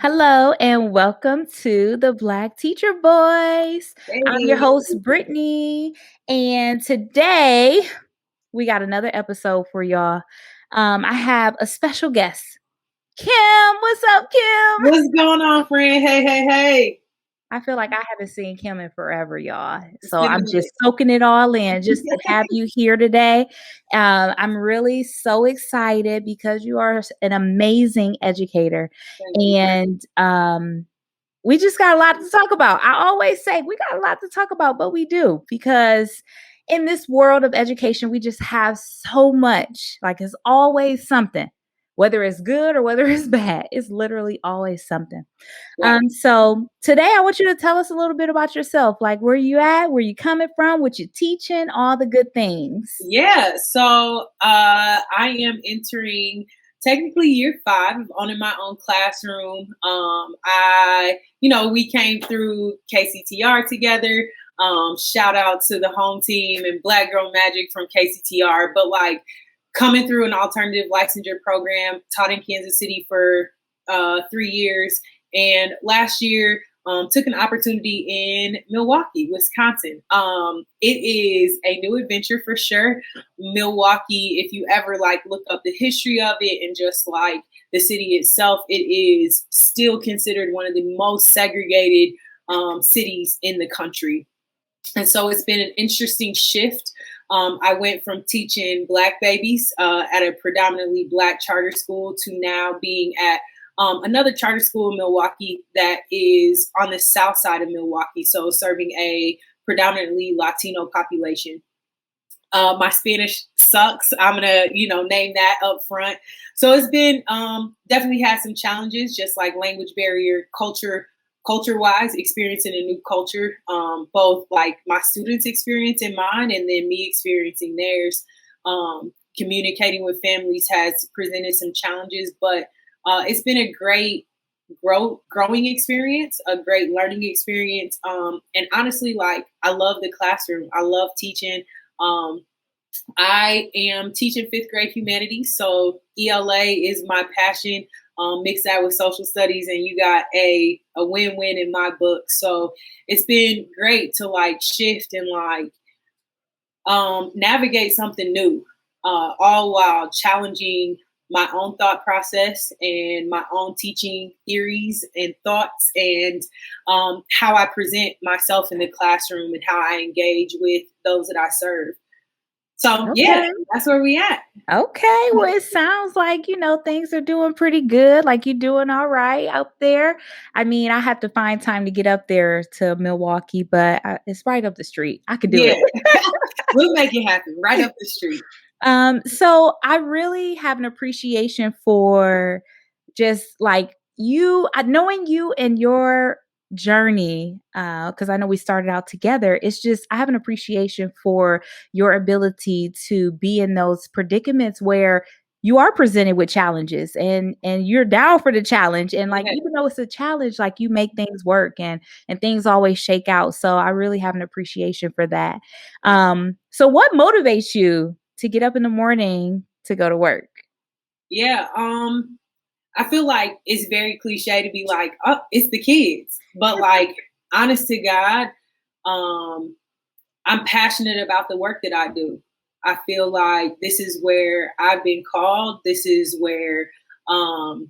Hello and welcome to the Black Teacher Boys. I'm your Hey. host, Brittney, and today we got another episode for y'all. I have a special guest, Kim. What's up, Kim? What's going on, friend? Hey. I feel like I haven't seen Kim in forever, y'all. It's So been a I'm just minute. soaking it all in just to have you here today. I'm really so excited because you are an amazing educator. Thank you. And we just got a lot to talk about. I always say we got a lot to talk about, but we do because in this world of education, we just have so much. Like it's always something, whether it's good or whether it's bad. It's literally always something. Right. So today I want you to tell us a little bit about yourself. Like where you at, where you coming from, what you teaching, all the good things. Yeah. So I am entering technically year 5 of owning my own classroom. We came through KCTR together. Shout out to the home team and Black Girl Magic from KCTR. But like coming through an alternative licensure program, taught in Kansas City for 3 years. And last year, took an opportunity in Milwaukee, Wisconsin. It is a new adventure for sure. Milwaukee, if you ever like look up the history of it and just like the city itself, it is still considered one of the most segregated cities in the country. And so it's been an interesting shift. I went from teaching Black babies at a predominantly Black charter school to now being at another charter school in Milwaukee that is on the south side of Milwaukee, so serving a predominantly Latino population. My Spanish sucks. I'm gonna, name that up front. So it's been definitely had some challenges, just like language barrier, culture wise, experiencing a new culture, both like my students' experience in mine, and then me experiencing theirs. Communicating with families has presented some challenges, but it's been a great growing experience, a great learning experience. And honestly, like I love the classroom. I love teaching. I am teaching 5th grade humanities, so ELA is my passion. Mix that with social studies, and you got a win-win in my book. So it's been great to like shift and like navigate something new, all while challenging my own thought process and my own teaching theories and thoughts, and how I present myself in the classroom and how I engage with those that I serve. So yeah, Okay. that's where we at. Okay. Well, it sounds like, things are doing pretty good. Like you're doing all right out there. I mean, I have to find time to get up there to Milwaukee, but it's right up the street. I could do Yeah, it. we'll make it happen right up the street. So I really have an appreciation for just like you, knowing you and your journey, because I know we started out together. It's just I have an appreciation for your ability to be in those predicaments where you are presented with challenges and you're down for the challenge, and like Yeah. even though it's a challenge, like you make things work and things always shake out. So I really have an appreciation for that. So what motivates you to get up in the morning to go to work? Yeah. I feel like it's very cliche to be like, oh, it's the kids. But like, honest to God, um, I'm passionate about the work that I do. I feel like this is where I've been called. This is where I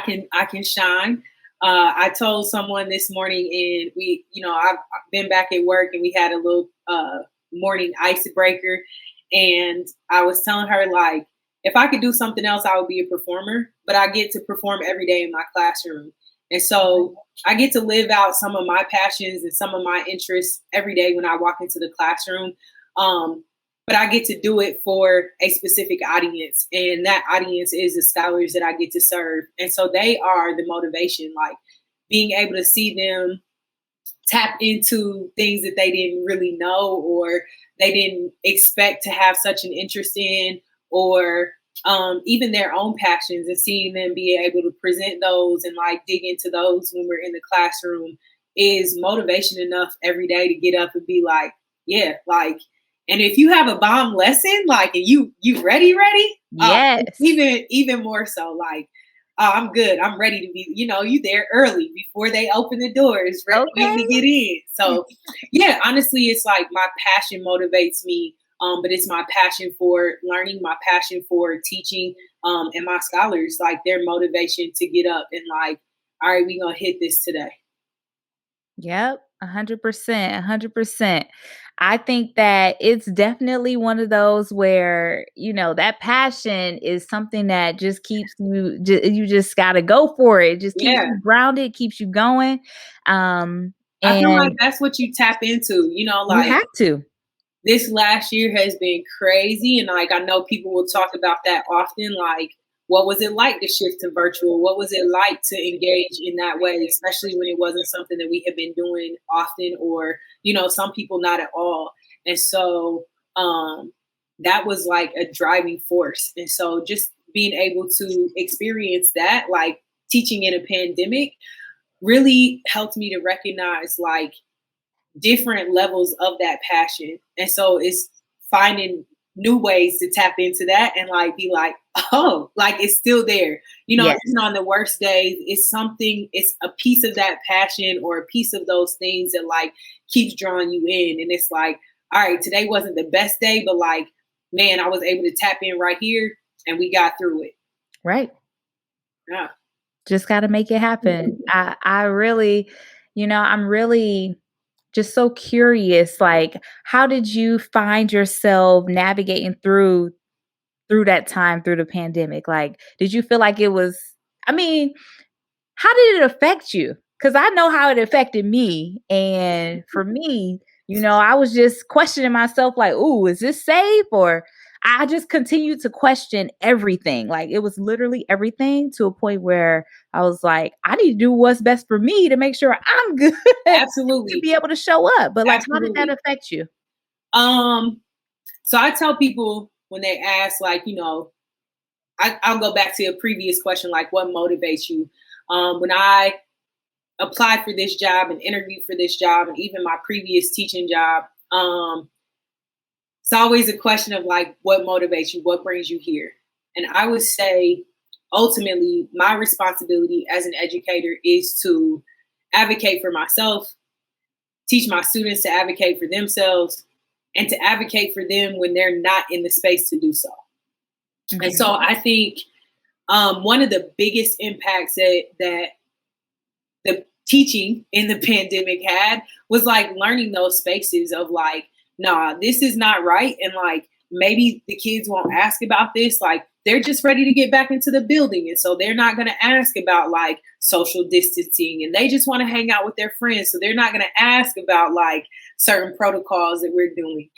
can shine. I told someone this morning, and I've been back at work, and we had a little morning icebreaker, and I was telling her like, if I could do something else, I would be a performer. But I get to perform every day in my classroom, and so I get to live out some of my passions and some of my interests every day when I walk into the classroom. But I get to do it for a specific audience, and that audience is the scholars that I get to serve. And so they are the motivation, like being able to see them tap into things that they didn't really know or they didn't expect to have such an interest in, or even their own passions, and seeing them be able to present those and like dig into those when we're in the classroom is motivation enough every day to get up and be like, yeah, like, and if you have a bomb lesson, like, and you ready, Yes. even more so, like, Oh, I'm good. I'm ready to be, you there early before they open the doors, waiting to Okay. get in. So, yeah, honestly, it's like my passion motivates me. But it's my passion for learning, my passion for teaching, and my scholars, like their motivation to get up and like, all right, we're gonna hit this today. Yep, 100%, 100%. I think that it's definitely one of those where, that passion is something that just keeps you just got to go for it. It just keeps Yeah. you grounded, keeps you going. Um I feel like and that's what you tap into, you like have to. this last year has been crazy. And like, I know people will talk about that often. Like, what was it like to shift to virtual? What was it like to engage in that way, especially when it wasn't something that we had been doing often or, some people not at all. And so that was like a driving force. And so just being able to experience that, like teaching in a pandemic, really helped me to recognize like different levels of that passion. And so it's finding new ways to tap into that and like be like, oh, like it's still there. Yes. Even on the worst days, it's a piece of that passion or a piece of those things that like keeps drawing you in. And it's like, all right, today wasn't the best day, but like, man, I was able to tap in right here and we got through it. Right. Yeah. Just got to make it happen. I really, I'm really just so curious, like, how did you find yourself navigating through that time, through the pandemic? Like, did you feel like it was, I mean, how did it affect you? Because I know how it affected me. And for me, I was just questioning myself, like, ooh, is this safe? Or I just continued to question everything. Like, it was literally everything to a point where I was like, I need to do what's best for me to make sure I'm good to Absolutely. be able to show up. But like, how did that Absolutely. affect you? Um, so I tell people when they ask, like, I'll go back to a previous question, like what motivates you? When I applied for this job and interviewed for this job, and even my previous teaching job, it's always a question of like what motivates you, what brings you here. And I would say, ultimately, my responsibility as an educator is to advocate for myself, teach my students to advocate for themselves, and to advocate for them when they're not in the space to do so. And Mhm. so I think one of the biggest impacts that the teaching in the pandemic had was like learning those spaces of like, nah, this is not right. And like, maybe the kids won't ask about this. Like, they're just ready to get back into the building. And so they're not going to ask about like social distancing and they just want to hang out with their friends. So they're not going to ask about like certain protocols that we're doing.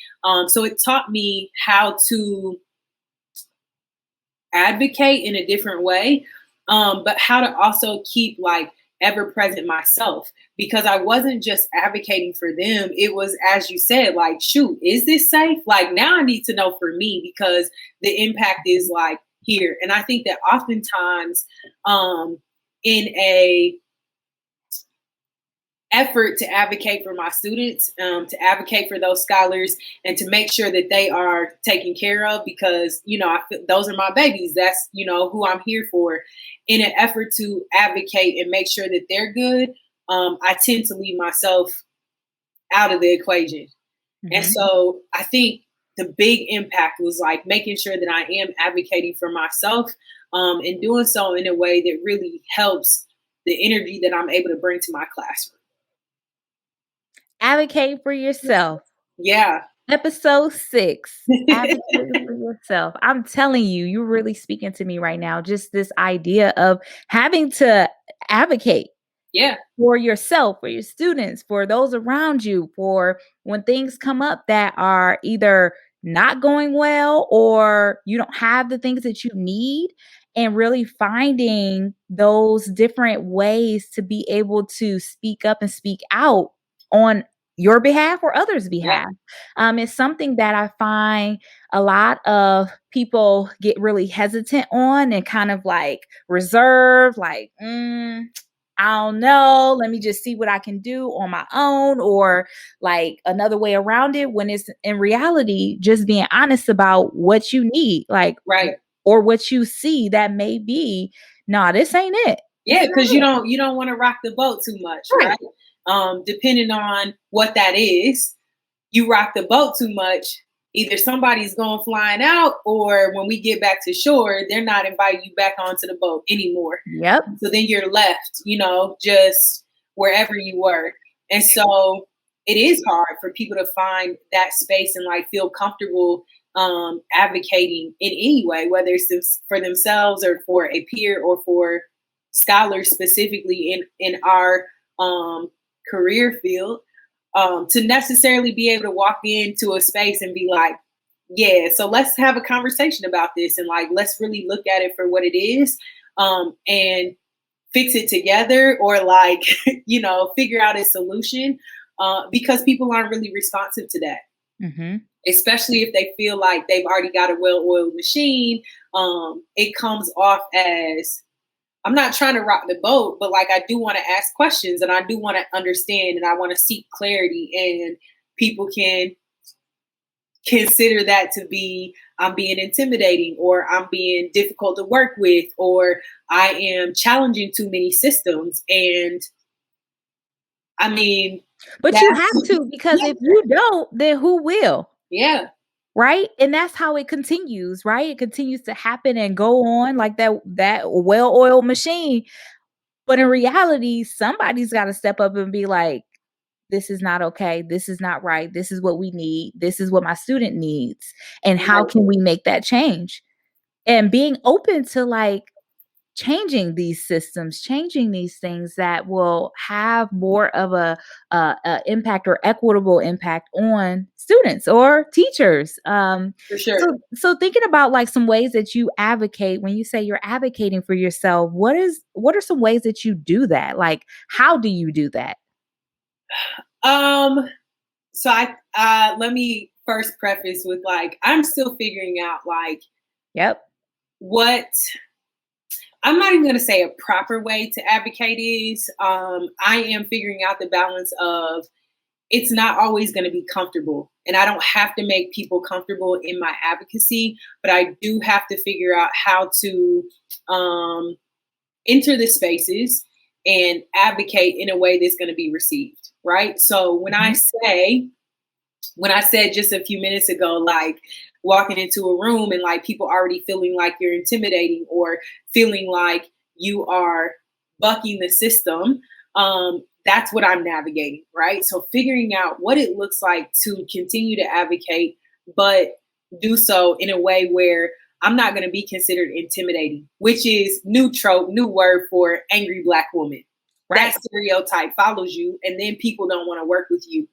So it taught me how to advocate in a different way, but how to also keep like ever present myself because I wasn't just advocating for them. It was, as you said, like, shoot, is this safe? Like, now I need to know for me because the impact is like here. And I think that oftentimes in a effort to advocate for my students, to advocate for those scholars, and to make sure that they are taken care of because, those are my babies. That's, who I'm here for. In an effort to advocate and make sure that they're good, I tend to leave myself out of the equation. And Mhm. so I think the big impact was like making sure that I am advocating for myself and doing so in a way that really helps the energy that I'm able to bring to my classroom. Advocate for yourself. Yeah. Episode 6, advocate for yourself. I'm telling you, you're really speaking to me right now. Just this idea of having to advocate Yeah. for yourself, for your students, for those around you, for when things come up that are either not going well or you don't have the things that you need, and really finding those different ways to be able to speak up and speak out on your behalf or others' Yeah. behalf. It's something that I find a lot of people get really hesitant on and kind of like reserved, like, I don't know. Let me just see what I can do on my own, or like another way around it when it's in reality just being honest about what you need, like, Right. or what you see that may be nah, this ain't it. This Yeah, is because not it. you don't want to rock the boat too much, Right. right? Depending on what that is, you rock the boat too much, either somebody's going flying out, or when we get back to shore, they're not inviting you back onto the boat anymore. Yep. So then you're left, just wherever you were. And so it is hard for people to find that space and like feel comfortable advocating in any way, whether it's for themselves or for a peer or for scholars specifically in our career field, to necessarily be able to walk into a space and be like, yeah, so let's have a conversation about this and like let's really look at it for what it is, and fix it together, or like figure out a solution, because people aren't really responsive to that, Mm-hmm. especially if they feel like they've already got a well-oiled machine. It comes off as, I'm not trying to rock the boat, but like I do want to ask questions and I do want to understand and I want to seek clarity, and people can consider that to be, I'm being intimidating, or I'm being difficult to work with, or I am challenging too many systems. And I mean, But you have that's to, because yeah, if you don't, then who will? yeah, Right? And that's how it continues, right? It continues to happen and go on like that well-oiled machine. But in reality, somebody's got to step up and be like, this is not okay. This is not right. This is what we need. This is what my student needs. And how right, can we make that change? And being open to like changing these systems, changing these things that will have more of a impact or equitable impact on students or teachers. for sure. So thinking about like some ways that you advocate when you say you're advocating for yourself, what are some ways that you do that? Like, how do you do that? Um, so let me first preface with like, I'm still figuring out like Yep. what, I'm not even going to say a proper way to advocate is. I am figuring out the balance of, it's not always going to be comfortable. And I don't have to make people comfortable in my advocacy, but I do have to figure out how to enter the spaces and advocate in a way that's going to be received. Right. So Mhm. when I said just a few minutes ago, like walking into a room and like people already feeling like you're intimidating or feeling like you are bucking the system, that's what I'm navigating, right? So figuring out what it looks like to continue to advocate, but do so in a way where I'm not going to be considered intimidating, which is new trope, new word for angry Black woman. That Right. stereotype follows you, and then people don't want to work with you.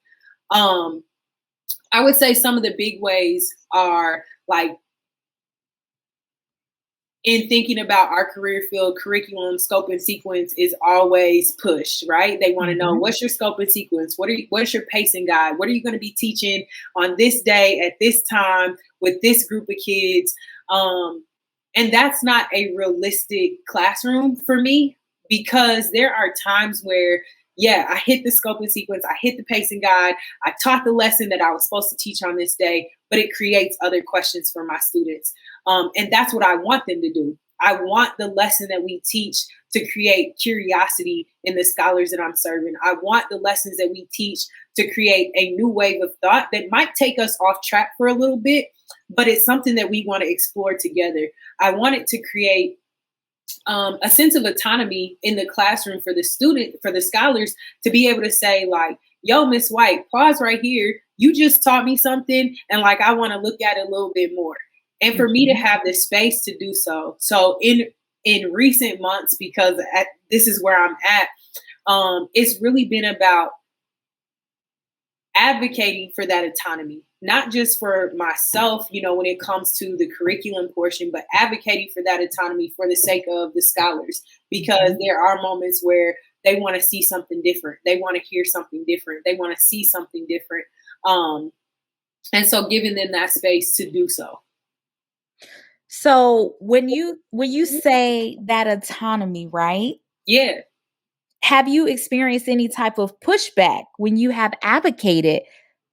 Um, I would say some of the big ways are like in thinking about our career field, curriculum, scope and sequence is always pushed, right? They want to know, Mhm. what's your scope and sequence? What's your pacing guide? What are you going to be teaching on this day at this time with this group of kids? And that's not a realistic classroom for me, because there are times where, yeah, I hit the scope and sequence, I hit the pacing guide, I taught the lesson that I was supposed to teach on this day, but it creates other questions for my students. And that's what I want them to do. I want the lesson that we teach to create curiosity in the scholars that I'm serving. I want the lessons that we teach to create a new wave of thought that might take us off track for a little bit, but it's something that we want to explore together. I want it to create a sense of autonomy in the classroom for the student, for the scholars, to be able to say like, yo, Miss White, pause right here. You just taught me something, and like I want to look at it a little bit more. And for me to Mhm. have the space to do so. So in recent months, because this is where I'm at, it's really been about advocating for that autonomy, not just for myself, when it comes to the curriculum portion, but advocating for that autonomy for the sake of the scholars, because Mhm. there are moments where they want to see something different. They want to hear something different. They want to see something different. Um, and so giving them that space to do so. So when you say that autonomy, right? Yeah. Have you experienced any type of pushback when you have advocated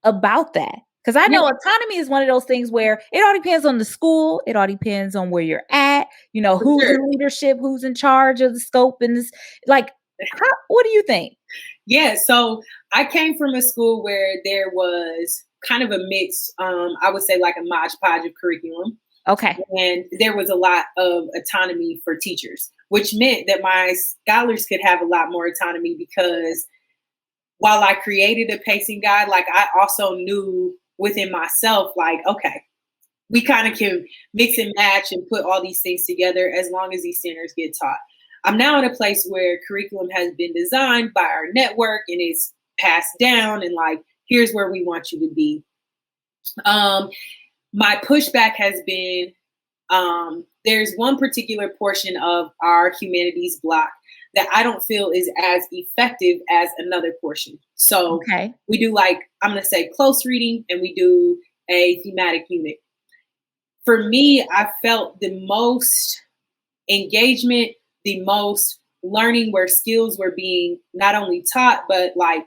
about that? Because I Yeah. know autonomy is one of those things where it all depends on the school, it all depends on where you're at. For who's sure. in leadership, who's in charge of the scope and this, like, what do you think? Yeah, so I came from a school where there was kind of a mix, I would say like a modge podge of curriculum. Okay. And there was a lot of autonomy for teachers, which meant that my scholars could have a lot more autonomy because while I created a pacing guide, like I also knew within myself, like, okay, we kind of can mix and match and put all these things together as long as these standards get taught. I'm now in a place where curriculum has been designed by our network and it's passed down and like, here's where we want you to be. My pushback has been there's one particular portion of our humanities block that I don't feel is as effective as another portion. So Okay. we do like, I'm going to say close reading and we do a thematic unit. For me, I felt the most engagement, the most learning where skills were being not only taught, but like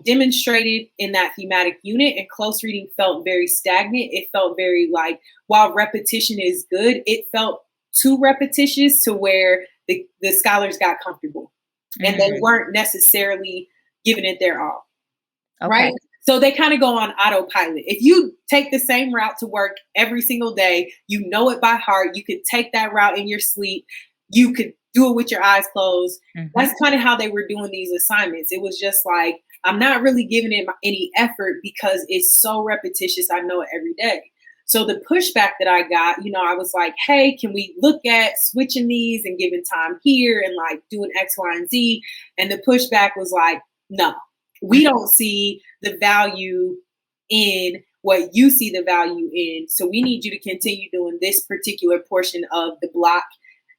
demonstrated in that thematic unit. And close reading felt very stagnant. It felt very like, while repetition is good, it felt too repetitious to where the scholars got comfortable and they weren't necessarily giving it their all. Okay. Right? So they kind of go on autopilot. If you take the same route to work every single day, you know it by heart, you could take that route in your sleep, you could do it with your eyes closed. That's kind of how they were doing these assignments. It was just like, I'm not really giving it any effort because it's so repetitious. I know it every day. So the pushback that I got, I was like, hey, can we look at switching these and giving time here and like doing X, Y, and Z? And the pushback was like, no, we don't see the value in what you see the value in. So we need you to continue doing this particular portion of the block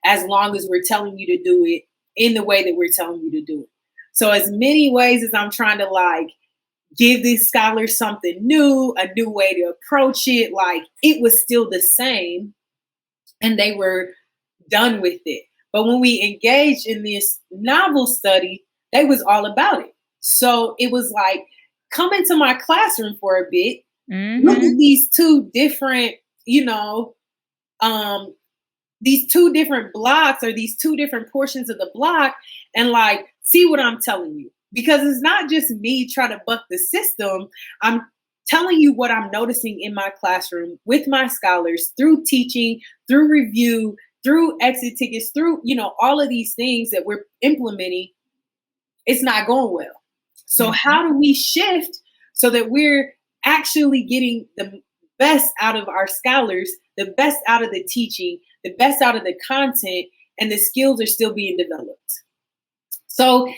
as long as we're telling you to do it in the way that we're telling you to do it. So as many ways as I'm trying to like give these scholars something new, a new way to approach it, like it was still the same and they were done with it. But when we engaged in this novel study, they was all about it. So it was like, come into my classroom for a bit, look at these two different, these two different blocks or these two different portions of the block and like, see what I'm telling you. Because it's not just me trying to buck the system. I'm telling you what I'm noticing in my classroom with my scholars through teaching, through review, through exit tickets, through, all of these things that we're implementing. It's not going well. So how do we shift so that we're actually getting the best out of our scholars, the best out of the teaching, the best out of the content, and the skills are still being developed? So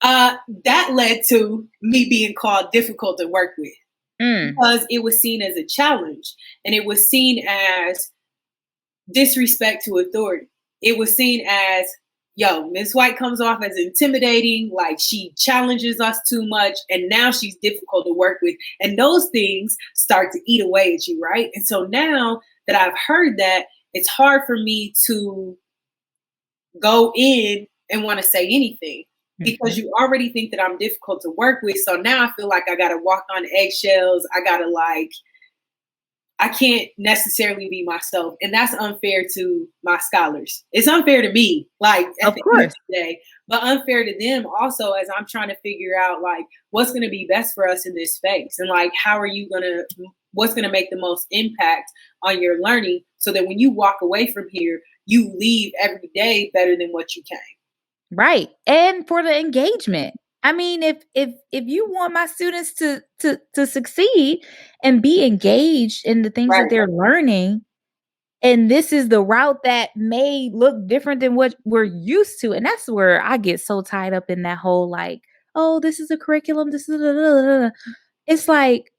that led to me being called difficult to work with because it was seen as a challenge and it was seen as disrespect to authority. It was seen as, yo, Miss White comes off as intimidating, like she challenges us too much, and now she's difficult to work with. And those things start to eat away at you, right? And so now that I've heard that, it's hard for me to go in and want to say anything because you already think that I'm difficult to work with. So now I feel like I got to walk on eggshells. I got to I can't necessarily be myself. And that's unfair to my scholars. It's unfair to me, like at the end of the day, but unfair to them also as I'm trying to figure out like what's going to be best for us in this space. And like, what's going to make the most impact on your learning so that when you walk away from here, you leave every day better than what you came. Right. And for the engagement. I mean, if you want my students to succeed and be engaged in the things that they're learning, and this is the route that may look different than what we're used to, and that's where I get so tied up in that whole like, oh, this is a curriculum, this is it's like,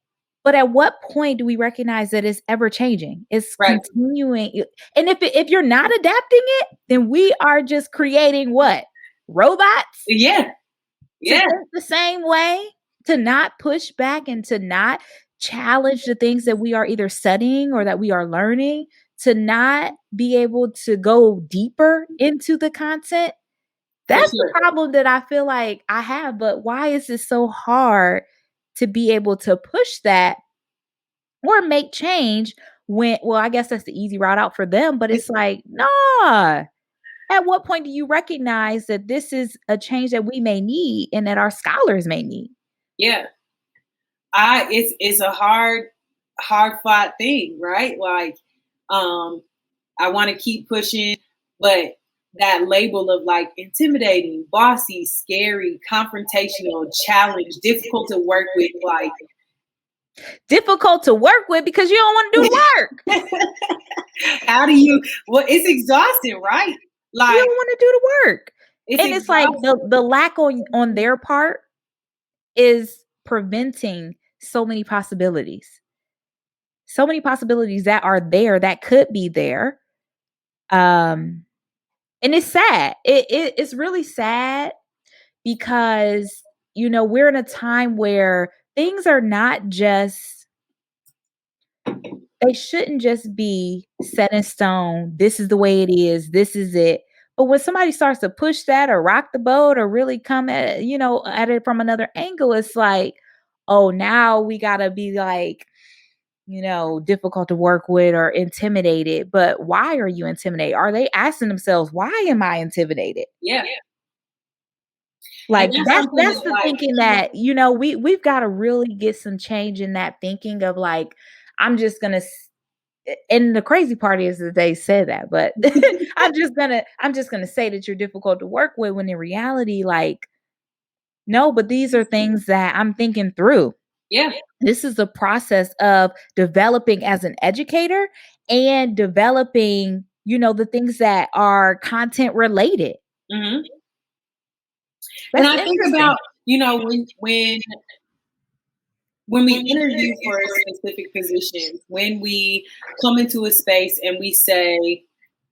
but at what point do we recognize that it's ever changing? It's continuing, and if you're not adapting it, then we are just creating what? Robots? Yeah. To think the same way, to not push back and to not challenge the things that we are either studying or that we are learning, to not be able to go deeper into the content. That's the problem that I feel like I have. But why is it so hard to be able to push that or make change well, I guess that's the easy route out for them, but it's like, nah. At what point do you recognize that this is a change that we may need and that our scholars may need? Yeah. It's a hard fought thing, right? Like, I want to keep pushing, but that label of like intimidating, bossy, scary, confrontational, challenge, difficult to work with, like difficult to work with because you don't want to do the work. how do you, well, it's exhausting, right? You Like, don't want to do the work. And it's like exhausting. the lack on their part is preventing so many possibilities. So many possibilities that are there that could be there. And it's sad. It's really sad because we're in a time where things are not just, they shouldn't just be set in stone. This is the way it is. This is it. But when somebody starts to push that or rock the boat or really come at it from another angle, it's like, oh, now we gotta be like, difficult to work with or intimidated. But why are you intimidated? Are they asking themselves, why am I intimidated? Yeah. Like And that's something that's that, the like, thinking that, we've got to really get some change in that thinking of like, I'm just gonna and the crazy part is that they say that, but I'm just gonna say that you're difficult to work with when in reality, like, no, but these are things that I'm thinking through. yeah. This is a process of developing as an educator and developing, the things that are content related. Hmm. And That's I think interesting. about, when we interview for a specific position, when we come into a space and we say,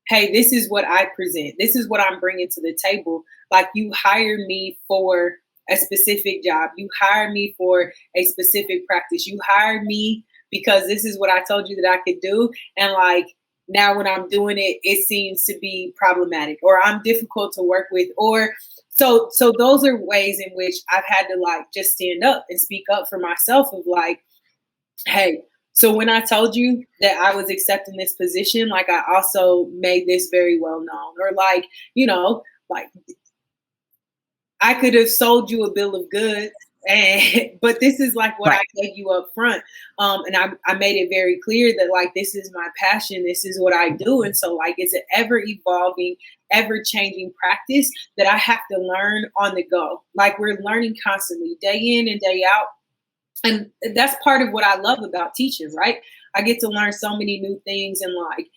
hey, this is what I present, this is what I'm bringing to the table. Like, you hire me for a specific job, you hire me for a specific practice, you hire me because this is what I told you that I could do. And like, now when I'm doing it, it seems to be problematic, or I'm difficult to work with, or so those are ways in which I've had to like just stand up and speak up for myself of like, hey, so when I told you that I was accepting this position, like, I also made this very well known, or like, like, I could have sold you a bill of goods, and but this is like what I Right. gave you up front. And I made it very clear that like, this is my passion, this is what I do. And so like, it's an ever evolving, ever changing practice that I have to learn on the go. Like, we're learning constantly, day in and day out. And that's part of what I love about teaching, right? I get to learn so many new things and like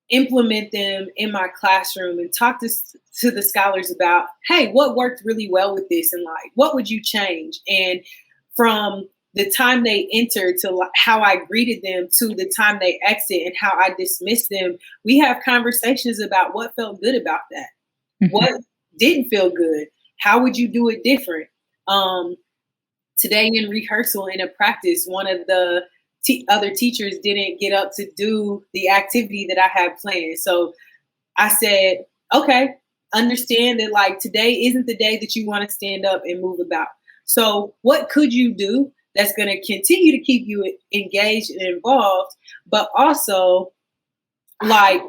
implement them in my classroom and talk to the scholars about, hey, what worked really well with this, and like, what would you change? And from the time they enter to how I greeted them to the time they exit and how I dismiss them, we have conversations about what felt good about that, Mhm. what didn't feel good, how would you do it different. Today in rehearsal, in a practice, one of the other teachers didn't get up to do the activity that I had planned. So I said, okay, understand that like, today isn't the day that you want to stand up and move about. So what could you do that's going to continue to keep you engaged and involved, but also like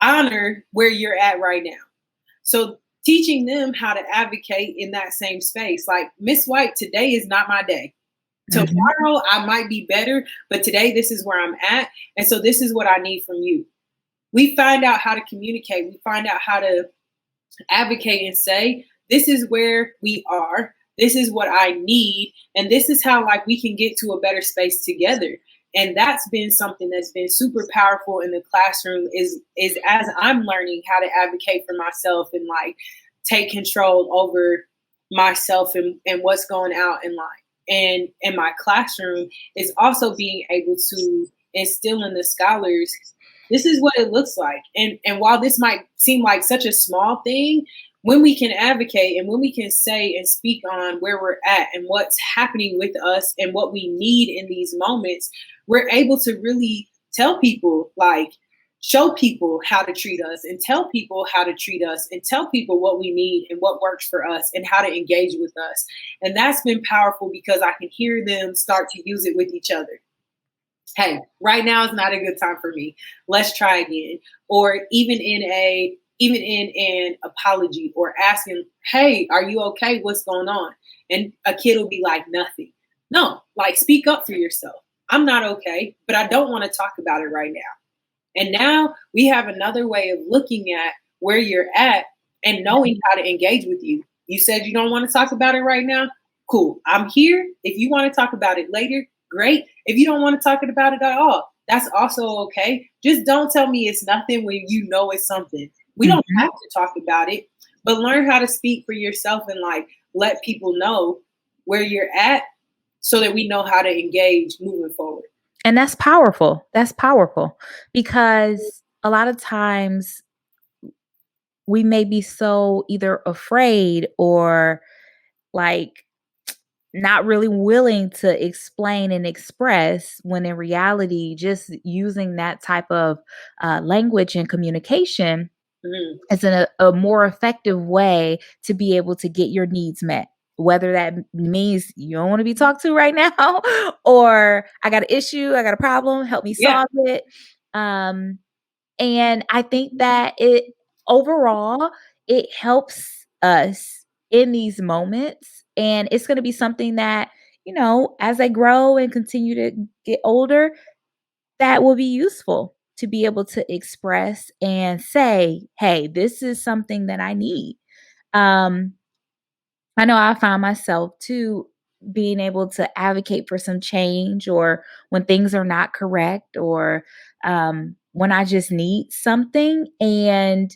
honor where you're at right now? So teaching them how to advocate in that same space. Like, Miss White, today is not my day. Mhm. Tomorrow I might be better, but today this is where I'm at. And so this is what I need from you. We find out how to communicate. We find out how to advocate and say, this is where we are. This is what I need. And this is how like we can get to a better space together. And that's been something that's been super powerful in the classroom, is as I'm learning how to advocate for myself and like take control over myself and what's going out in life. And in my classroom is also being able to instill in the scholars, this is what it looks like. And while this might seem like such a small thing, when we can advocate and when we can say and speak on where we're at and what's happening with us and what we need in these moments, we're able to really tell people, like, show people how to treat us and tell people how to treat us and tell people what we need and what works for us and how to engage with us. And that's been powerful because I can hear them start to use it with each other. hey, right now is not a good time for me. Let's try again. Or even in an apology or asking, hey, are you okay? What's going on? And a kid will be like, nothing. No, like speak up for yourself. I'm not okay, but I don't want to talk about it right now. And now we have another way of looking at where you're at and knowing how to engage with you. You said you don't want to talk about it right now. Cool. I'm here. If you want to talk about it later, great. If you don't want to talk about it at all, that's also okay. Just don't tell me it's nothing when you know it's something. We don't Mhm. have to talk about it, but learn how to speak for yourself and like let people know where you're at so that we know how to engage moving forward. And that's powerful. That's powerful because a lot of times we may be so either afraid or like not really willing to explain and express when in reality, just using that type of language and communication Mhm. is a more effective way to be able to get your needs met. Whether that means you don't want to be talked to right now, or I got an issue, I got a problem, help me Yeah, solve it. Um, and I think that it overall, it helps us in these moments. And it's going to be something that, as I grow and continue to get older, that will be useful to be able to express and say, hey, this is something that I need. Um, I know I found myself too being able to advocate for some change or when things are not correct or when I just need something. And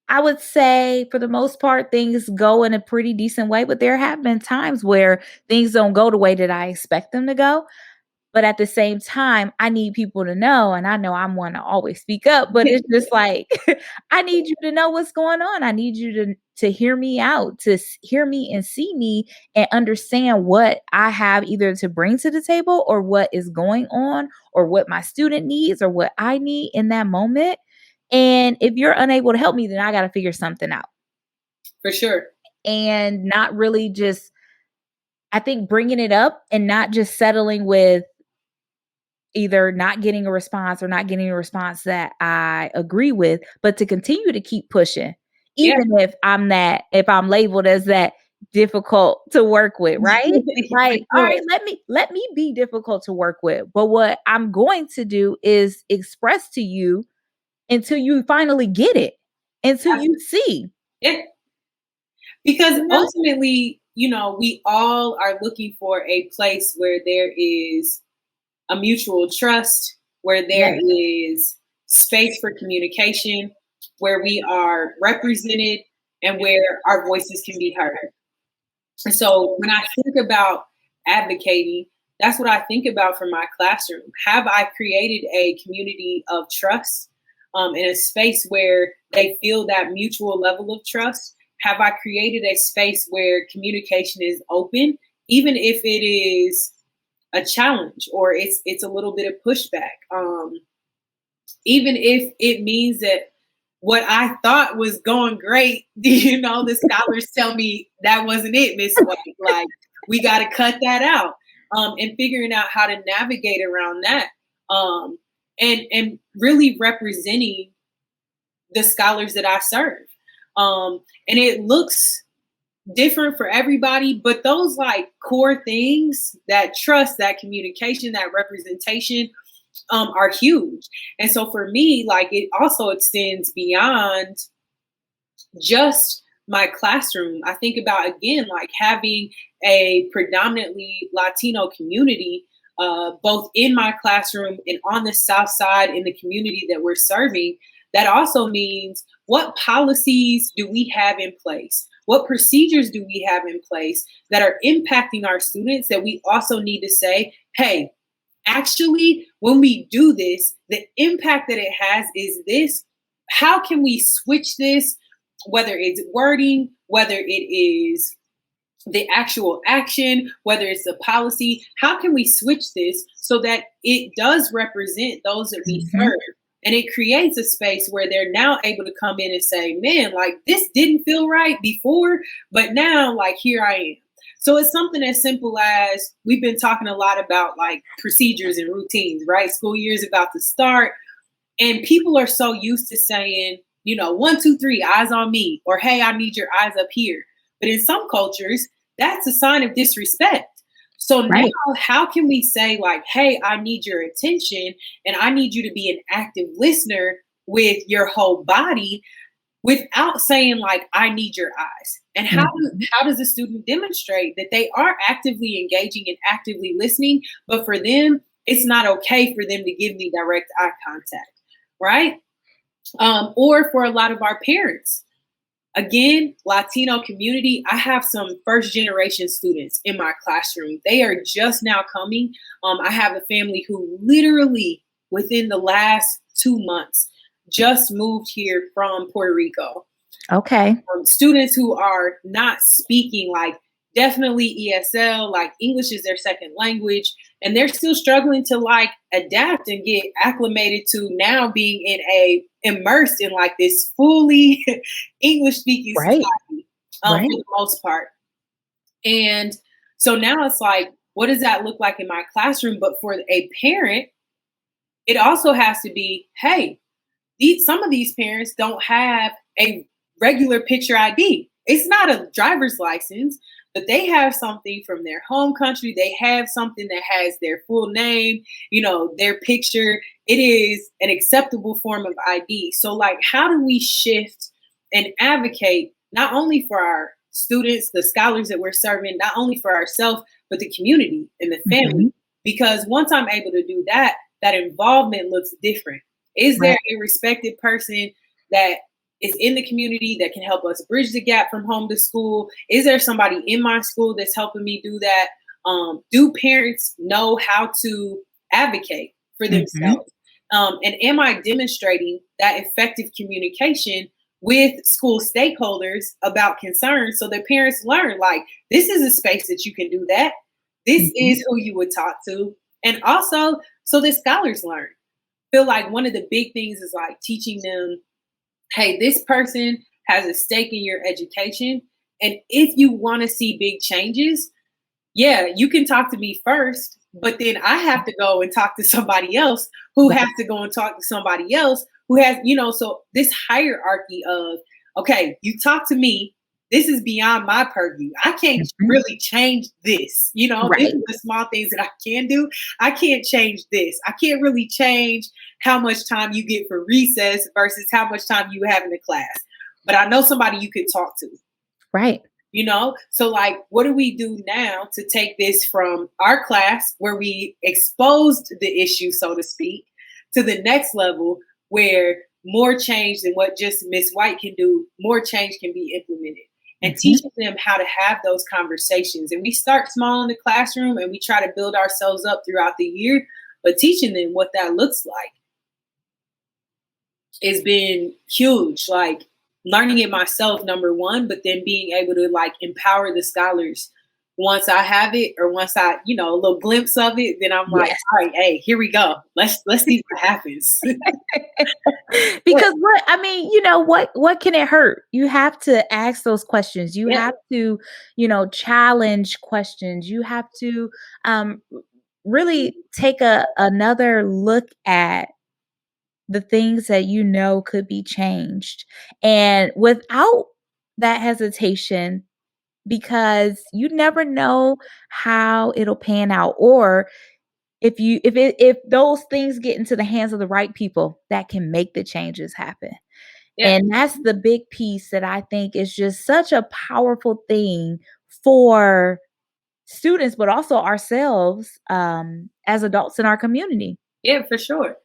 I would say for the most part, things go in a pretty decent way, but there have been times where things don't go the way that I expect them to go. But at the same time, I need people to know, and I know I'm one to always speak up, but it's just like, I need you to know what's going on. I need you to hear me out, to hear me and see me and understand what I have either to bring to the table or what is going on or what my student needs or what I need in that moment. And if you're unable to help me, then I got to figure something out for sure. and not really just, I think, bringing it up and not just settling with either not getting a response or not getting a response that I agree with, but to continue to keep pushing, Yeah. even if I'm labeled as that difficult to work with, right? For Like, all sure. right, let me be difficult to work with. But what I'm going to do is express to you until you finally get it, until you see, Yeah. Because you know? ultimately, we all are looking for a place where there is a mutual trust, where there Yes. is space for communication, where we are represented, and where our voices can be heard. And so when I think about advocating, that's what I think about for my classroom. Have I created a community of trust in a space where they feel that mutual level of trust? Have I created a space where communication is open, even if it is a challenge or it's a little bit of pushback? Even if it means that what I thought was going great, the scholars tell me that wasn't it, Miss White. Like, we got to cut that out. And figuring out how to navigate around that. And really representing the scholars that I serve. And it looks different for everybody, but those like core things, that trust, that communication, that representation, are huge. And so for me, like it also extends beyond just my classroom. I think about again, like having a predominantly Latino community, both in my classroom and on the South Side in the community that we're serving. That also means what policies do we have in place? What procedures do we have in place that are impacting our students that we also need to say, hey, actually, when we do this, the impact that it has is this. How can we switch this, whether it's wording, whether it is the actual action, whether it's the policy? How can we switch this so that it does represent those that we Mhm. serve? And it creates a space where they're now able to come in and say, man, like this didn't feel right before, but now, like, here I am. So it's something as simple as we've been talking a lot about like procedures and routines, right? School year's about to start. And people are so used to saying, you know, 1, 2, 3, eyes on me, or hey, I need your eyes up here. But in some cultures, that's a sign of disrespect. So now, Right. how can we say, like, hey, I need your attention and I need you to be an active listener with your whole body without saying, like, I need your eyes? And Mhm. how does a student demonstrate that they are actively engaging and actively listening, but for them, it's not okay for them to give me direct eye contact, right? Or for a lot of our parents. Again, Latino community, I have some first generation students in my classroom. They are just now coming. I have a family who literally within the last 2 months just moved here from Puerto Rico. Okay. Students who are not speaking, like definitely ESL, like English is their second language, and they're still struggling to like adapt and get acclimated to now being in a immersed in like this fully English speaking Right. society, for Right. the most part. And so now it's like, what does that look like in my classroom? But for a parent, it also has to be, hey, some of these parents don't have a regular picture ID. It's not a driver's license, but they have something from their home country. They have something that has their full name, you know, their picture. It is an acceptable form of ID. So, like, how do we shift and advocate not only for our students, the scholars that we're serving, not only for ourselves, but the community and the family? Mhm. Because once I'm able to do that, that involvement looks different. Is there Right. a respected person that is in the community that can help us bridge the gap from home to school? Is there somebody in my school that's helping me do that? Do parents know how to advocate for Mhm. themselves? And am I demonstrating that effective communication with school stakeholders about concerns so that parents learn, like, this is a space that you can do that. This Mhm. is who you would talk to. And also, so that scholars learn. Feel like one of the big things is like teaching them, hey, this person has a stake in your education. And if you want to see big changes, yeah, you can talk to me first, but then I have to go and talk to somebody else who has Right. to go and talk to somebody else who has, you know, so this hierarchy of, okay, you talk to me, this is beyond my purview. I can't Mhm. really change this. You know, this Right. is the small things that I can do. I can't change this. I can't really change how much time you get for recess versus how much time you have in the class. But I know somebody you could talk to, Right. you know? So, like, what do we do now to take this from our class where we exposed the issue, so to speak, to the next level where more change than what just Miss White can do, more change can be implemented? And Mhm. teaching them how to have those conversations. And we start small in the classroom and we try to build ourselves up throughout the year, but teaching them what that looks like it's been huge. Like learning it myself, number one, but then being able to like empower the scholars once I have it or once I, you know, a little glimpse of it, then I'm like, Yes. all right, hey, here we go. Let's see what happens. Because what I mean, what can it hurt? You have to ask those questions. You Yeah, have to, challenge questions. You have to really take another look at the things that could be changed. And without that hesitation, because you never know how it'll pan out, or if those things get into the hands of the right people that can make the changes happen. yeah, And that's the big piece that I think is just such a powerful thing for students, but also ourselves, as adults in our community. yeah, for sure.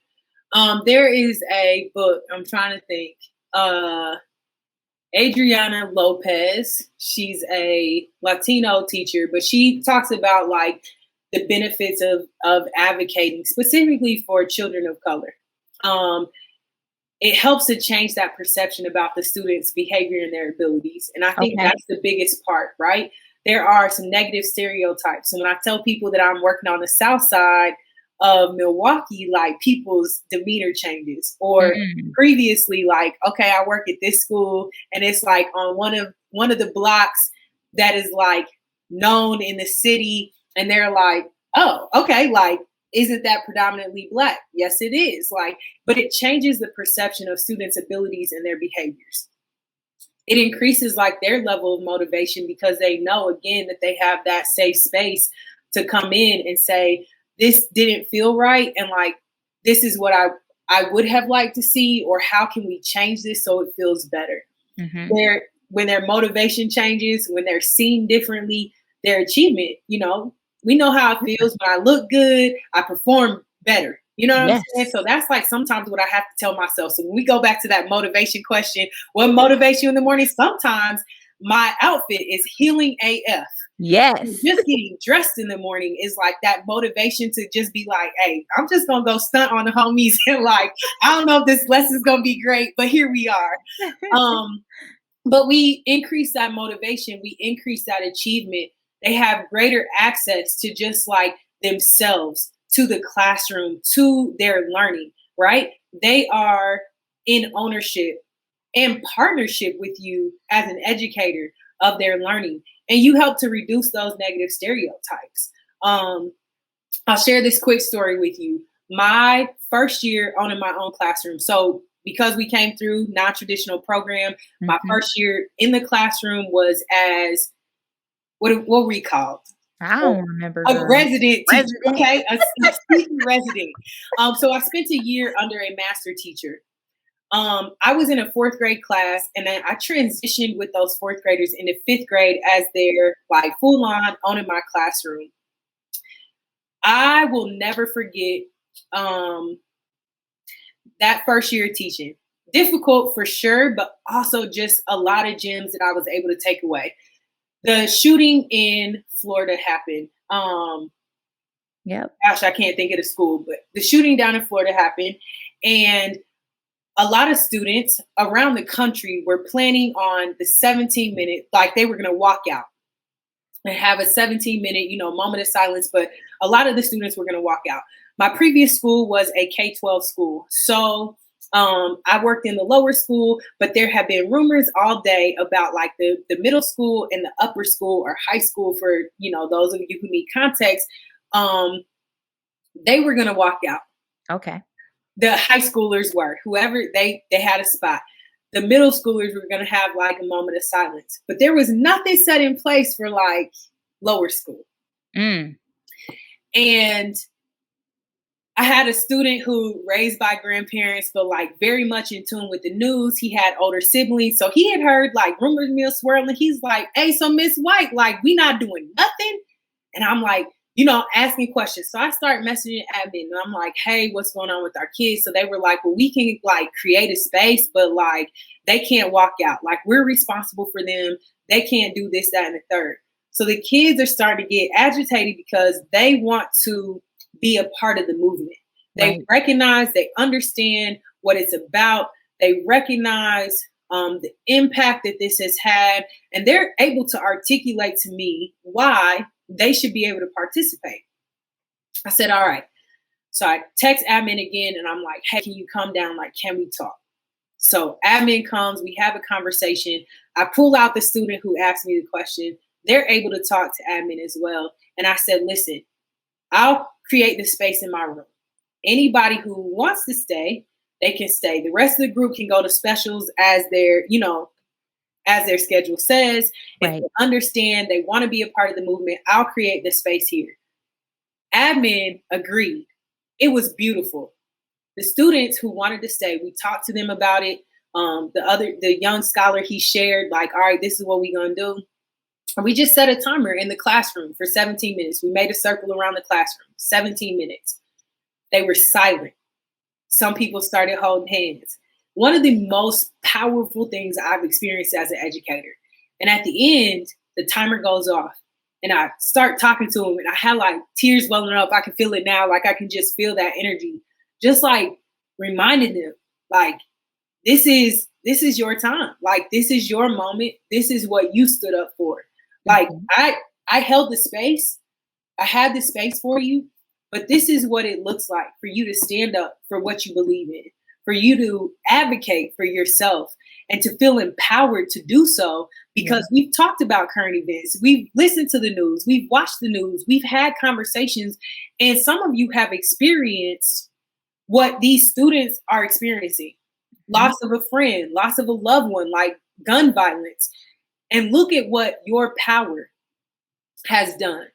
There is a book, I'm trying to think. Adriana Lopez. She's a Latino teacher, but she talks about like the benefits of advocating specifically for children of color. Um, it helps to change that perception about the students' behavior and their abilities. And I think Okay. that's the biggest part, right? There are some negative stereotypes. So when I tell people that I'm working on the South Side of Milwaukee, like people's demeanor changes. Or Mm. previously, like, okay, I work at this school and it's like on one of the blocks that is like known in the city, and they're like, oh, okay, like, isn't that predominantly Black? Yes, it is. Like, but it changes the perception of students' abilities and their behaviors. It increases like their level of motivation because they know again that they have that safe space to come in and say, this didn't feel right, and like, this is what I would have liked to see, or how can we change this so it feels better. Mm-hmm. When their motivation changes, when they're seen differently, their achievement, we know how it feels when I look good, I perform better. You know what I'm saying? Yes. So that's like sometimes what I have to tell myself. So when we go back to that motivation question, what motivates you in the morning? Sometimes my outfit is healing AF. Yes. Just getting dressed in the morning is like that motivation to just be like, hey, I'm just going to go stunt on the homies. And like, I don't know if this lesson's going to be great, but here we are. But we increase that motivation. We increase that achievement. They have greater access to just like themselves, to the classroom, to their learning, right? They are in ownership and partnership with you as an educator of their learning. And you help to reduce those negative stereotypes. I'll share this quick story with you. My first year owning my own classroom. So because we came through non-traditional program, Mm-hmm. my first year in the classroom was as, what were we called? I don't remember. A resident teacher, okay? A speaking resident. So I spent a year under a master teacher. I was in a 4th grade class, and then I transitioned with those 4th graders into 5th grade as their like full on owning my classroom. I will never forget that first year of teaching. Difficult for sure, but also just a lot of gems that I was able to take away. The shooting in Florida happened. Yep. Gosh, I can't think of the school, but the shooting down in Florida happened, and a lot of students around the country were planning on the 17-minute, like they were going to walk out and have a 17-minute, moment of silence. But a lot of the students were going to walk out. My previous school was a K-12 school. So I worked in the lower school, but there have been rumors all day about like the middle school and the upper school or high school for, those of you who need context. They were going to walk out. Okay. The high schoolers were, whoever they had a spot. The middle schoolers were going to have like a moment of silence, but there was nothing set in place for like lower school. And I had a student who raised by grandparents, but like very much in tune with the news. He had older siblings. So he had heard like rumors mill swirling. He's like, hey, so Miss White, like we not doing nothing. And I'm like, asking questions. So I start messaging admin and I'm like, hey, what's going on with our kids? So they were like, well, we can like create a space, but like they can't walk out. Like we're responsible for them. They can't do this, that, and the third. So the kids are starting to get agitated because they want to be a part of the movement. They recognize, they understand what it's about. They recognize the impact that this has had, and they're able to articulate to me why they should be able to participate. I said, all right. So I text admin again and I'm like, hey, can you come down? Like, can we talk? So admin comes, we have a conversation. I pull out the student who asked me the question. They're able to talk to admin as well. And I said, listen, I'll create the space in my room. Anybody who wants to stay, they can stay. The rest of the group can go to specials as their, as their schedule says. If they understand, they want to be a part of the movement, I'll create the space here. Admin agreed. It was beautiful. The students who wanted to stay, we talked to them about it. The young scholar, he shared like, all right, this is what we're going to do. And we just set a timer in the classroom for 17 minutes. We made a circle around the classroom, 17 minutes. They were silent. Some people started holding hands. One of the most powerful things I've experienced as an educator. And at the end, the timer goes off and I start talking to them and I had like tears welling up. I can feel it now. Like I can just feel that energy. Just like reminding them, like, this is your time. Like, this is your moment. This is what you stood up for. Like, I held the space. I had the space for you, but this is what it looks like for you to stand up for what you believe in, for you to advocate for yourself and to feel empowered to do so Yeah. because we've talked about current events. We've listened to the news. We've watched the news. We've had conversations. And some of you have experienced what these students are experiencing: Mhm. loss of a friend, loss of a loved one, like gun violence. And look at what your power has done.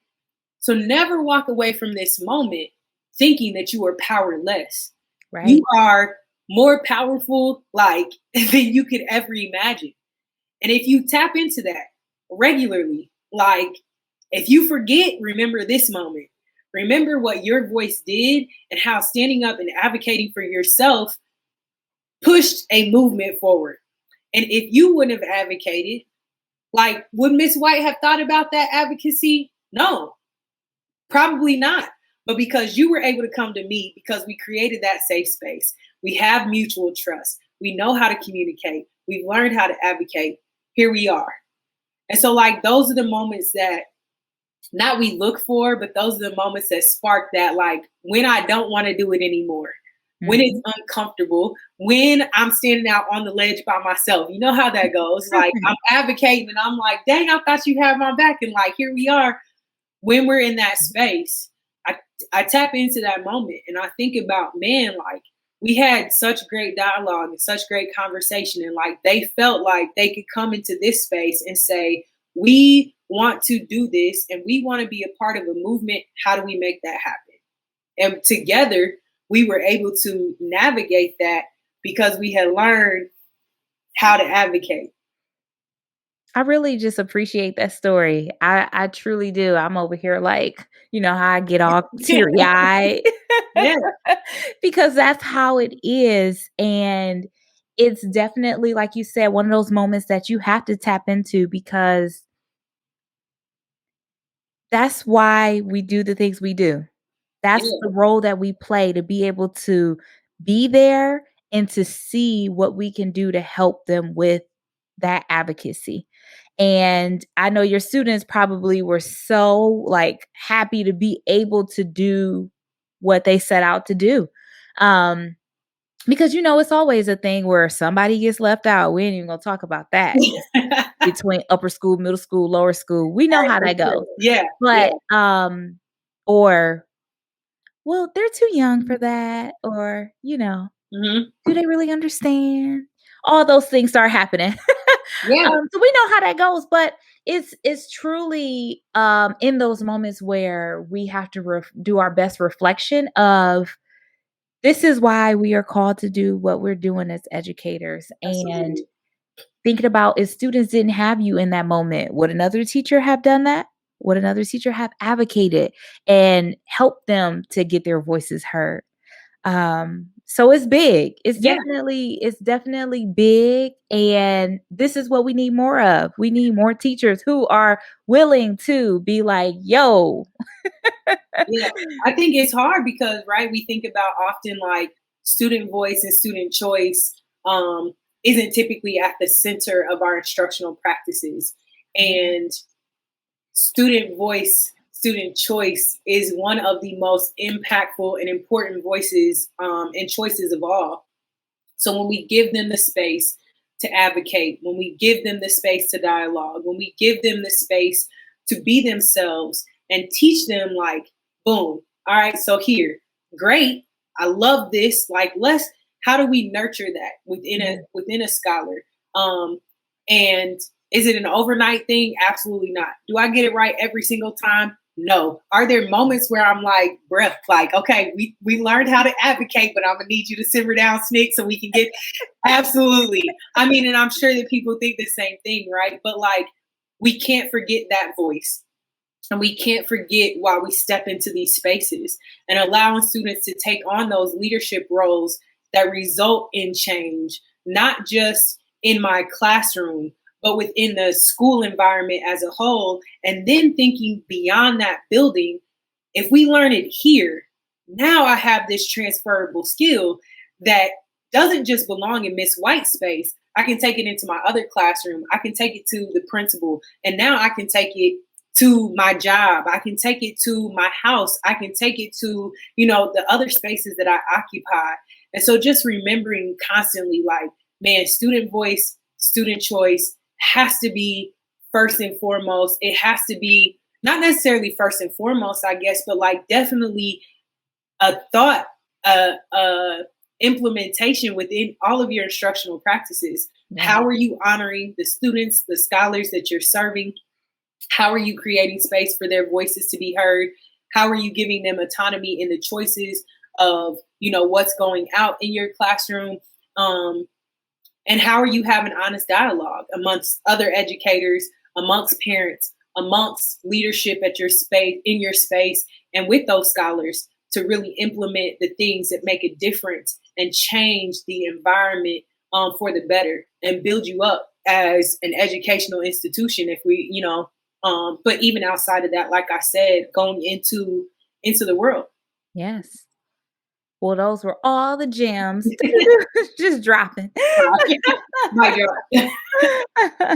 So never walk away from this moment thinking that you are powerless. You Right. are more powerful, like, than you could ever imagine. And if you tap into that regularly, like, if you forget, remember this moment. Remember what your voice did and how standing up and advocating for yourself pushed a movement forward. And if you wouldn't have advocated, like, would Miss White have thought about that advocacy? No, probably not. But because you were able to come to me, because we created that safe space, we have mutual trust, we know how to communicate, we've learned how to advocate, here we are. And so, like, those are the moments that not we look for, but those are the moments that spark that, like, when I don't want to do it anymore, when it's Mhm. uncomfortable, when I'm standing out on the ledge by myself. You know how that goes. Like, I'm advocating and I'm like, dang, I thought you had my back. And like, here we are. When we're in that space, I, I tap into that moment and I think about, man, like, we had such great dialogue and such great conversation. And like, they felt like they could come into this space and say, we want to do this and we want to be a part of a movement. How do we make that happen? And together, we were able to navigate that because we had learned how to advocate. I really just appreciate that story. I truly do. I'm over here like, how I get all teary-eyed Yeah, because that's how it is, and it's definitely, like you said, one of those moments that you have to tap into because that's why we do the things we do. That's the yeah, role that we play to be able to be there and to see what we can do to help them with that advocacy. And I know your students probably were so like happy to be able to do what they set out to do. Um, because it's always a thing where somebody gets left out. We ain't even gonna talk about that between upper school, middle school, lower school. We know right, how for that sure. goes. Yeah, yeah. But or well, they're too young for that, or, Hmm. do they really understand? All those things start happening. Yeah, So we know how that goes, but it's truly, in those moments where we have to do our best reflection of this is why we are called to do what we're doing as educators, and absolutely. thinking about if students didn't have you in that moment, would another teacher have done that? Would another teacher have advocated and helped them to get their voices heard? So it's big. Yeah, It's definitely big, and this is what we need more of. We need more teachers who are willing to be like, "Yo." yeah. I think it's hard because, right, we think about often like student voice and student choice isn't typically at the center of our instructional practices. Mhm. And student voice, student choice is one of the most impactful and important voices and choices of all. So when we give them the space to advocate, when we give them the space to dialogue, when we give them the space to be themselves and teach them, like, boom, all right, so here, great, I love this. Like, how do we nurture that Yeah. within a scholar? Um, and is it an overnight thing? Absolutely not. Do I get it right every single time? No. Are there moments where I'm like, breath, like, okay, we learned how to advocate, but I'm gonna need you to simmer down, Snick, so we can get absolutely. I mean, and I'm sure that people think the same thing, right? But like, we can't forget that voice. And we can't forget while we step into these spaces and allowing students to take on those leadership roles that result in change, not just in my classroom, but within the school environment as a whole. And then thinking beyond that building, if we learn it here, now I have this transferable skill that doesn't just belong in Miss White's space. I can take it into my other classroom. I can take it to the principal. And now I can take it to my job. I can take it to my house. I can take it to, the other spaces that I occupy. And so just remembering constantly, like, man, student voice, student choice, has to be first and foremost. It has to be not necessarily first and foremost, I guess, but like definitely a thought, a implementation within all of your instructional practices. Yeah. How are you honoring the students, the scholars that you're serving? How are you creating space for their voices to be heard? How are you giving them autonomy in the choices of, what's going out in your classroom? And how are you having honest dialogue amongst other educators, amongst parents, amongst leadership at your space, in your space, and with those scholars to really implement the things that make a difference and change the environment for the better and build you up as an educational institution. If we, but even outside of that, like I said, going into the world. Yes. Well, those were all the gems. Just dropping. My God.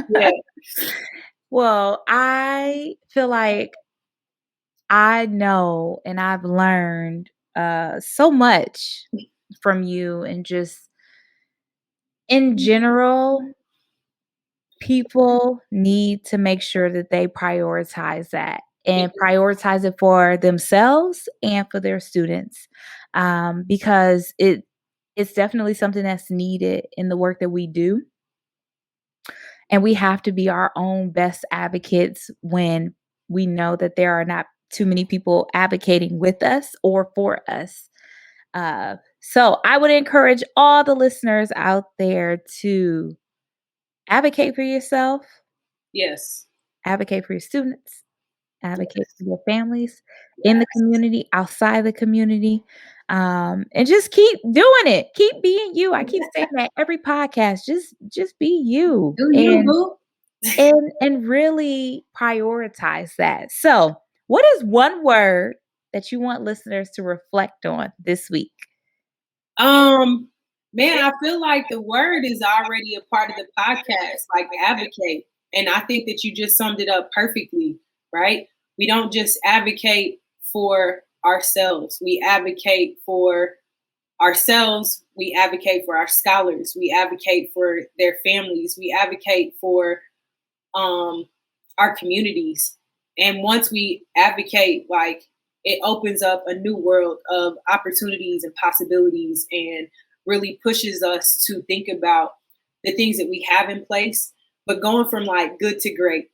Yeah. Well, I feel like I know and I've learned so much from you, and just in general, people need to make sure that they prioritize that and prioritize it for themselves and for their students, because it's definitely something that's needed in the work that we do. And we have to be our own best advocates when we know that there are not too many people advocating with us or for us. So I would encourage all the listeners out there to advocate for yourself, Yes. advocate for your students, advocate for your families in the community, outside the community, and just keep doing it. Keep being you. I keep saying that every podcast. Just be you, Do you, boo? and really prioritize that. So, what is one word that you want listeners to reflect on this week? Man, I feel like the word is already a part of the podcast, like advocate. And I think that you just summed it up perfectly, right? We don't just advocate for ourselves. We advocate for ourselves. We advocate for our scholars. We advocate for their families. We advocate for our communities. And once we advocate, like, it opens up a new world of opportunities and possibilities, and really pushes us to think about the things that we have in place, but going from like good to great.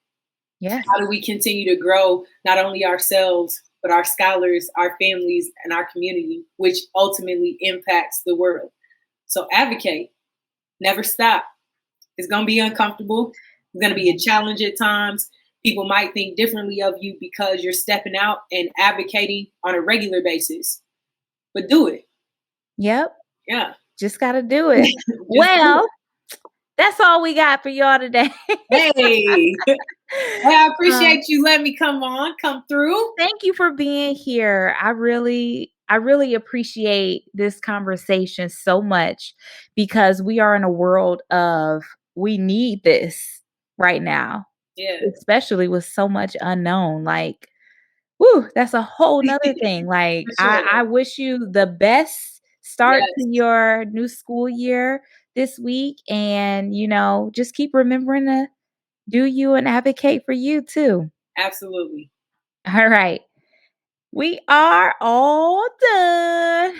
Yes. How do we continue to grow not only ourselves, but our scholars, our families, and our community, which ultimately impacts the world? So advocate, never stop. It's going to be uncomfortable. It's going to be a challenge at times. People might think differently of you because you're stepping out and advocating on a regular basis, but do it. Yep. Yeah. Just got to do it. Well, that's all we got for y'all today. Hey, I appreciate you letting me come through. Thank you for being here. I really appreciate this conversation so much, because we are in a world of, we need this right now. Yeah. Especially with so much unknown. Like, woo, that's a whole nother thing. Like, Sure. I wish you the best start to your new school year this week. And, just keep remembering to do you and advocate for you too. Absolutely. All right. We are all done.